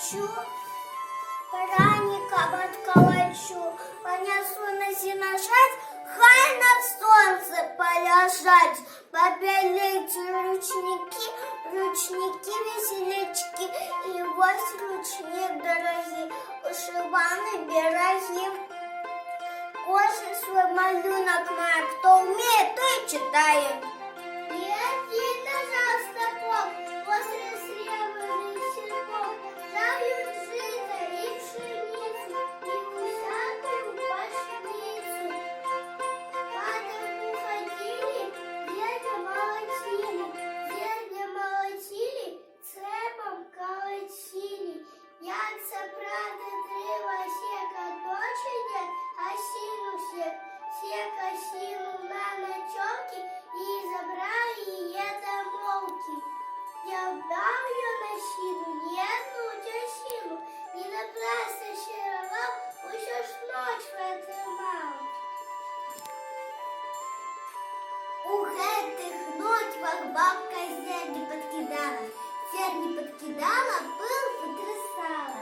хочу, пряника подколочу, понесу на сеножать, хай на солнце полежать, побелеют ручники, веселечки, и вось ручник дорогие, вышиваны береги. Кожен свой малюнок мой, кто умеет, то и читает. Нет, пожалуйста, Бог, после сребряных серпов, жают жито и пшеницу, и усякую пашницу. По дому ходили, зерня молотили, цепом колотили. Як це правда трива сека дочі нет, а сіну сека сіну на ночовки і забрали її домовки. Я вдав ее на сіну, не одну тясину, і напрасно щировав, усю ж ночь витримав. У гэтых ночвах бабка зерни подкидала, пыл потрясала.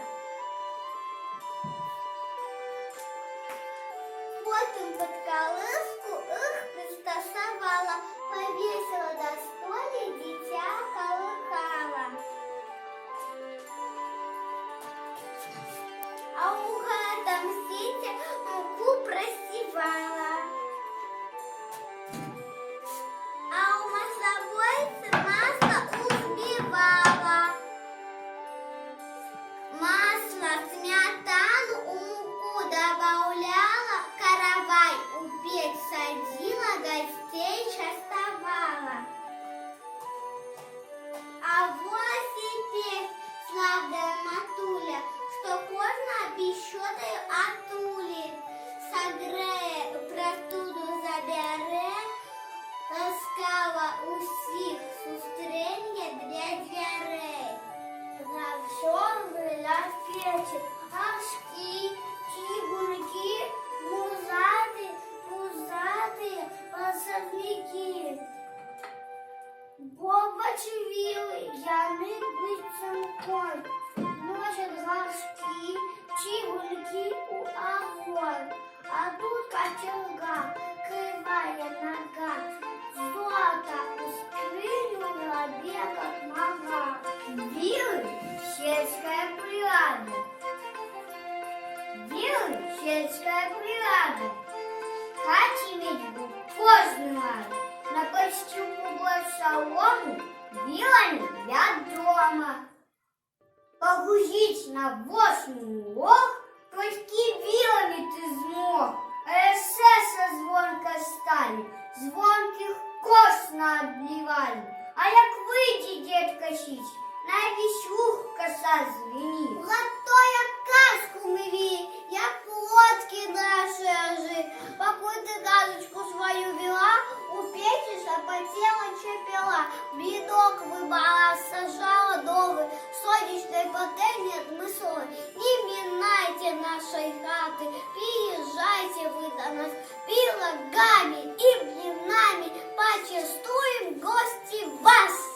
Потом под колыску их пристосовала, повесила до стола, дитя колыхала. А у гэтом сите муку просевала. А у маслобойцы масло узбивала. Масло, сметану, муку добавляла, каравай у печь садила, гостей частовала. А вот теперь славная матуля, что можно обещётаю отули, согреє, простуду забере, ласкава усіх сустренье для дверей. Завшон была печи, горшки, чигунки, пузатые посовники. Бобочевилы, яны быцем носят горшки, чигунки у огонь. А тут котелга, кривая нога, золото у скрыню бегать мага. Вилы — сельская природа. Хать иметь бы поздно. На костюмку год солому вилами для дома. Погрузить на восьму лох, только вилами ты смог. РСС звонко стали, звонких кош наотбивали. А як вийде дід косить, на весь ух коса звенит. Латоя кашку мыли, як лодки наши ожи. Покой ты газочку свою вела, у печи запотела чепела. Бедок выбрала, сажала довы, сонячной пательни отмысла. Не минайте нашей хаты, приезжайте вы до нас пирогами и блинами, почествуем гости вас.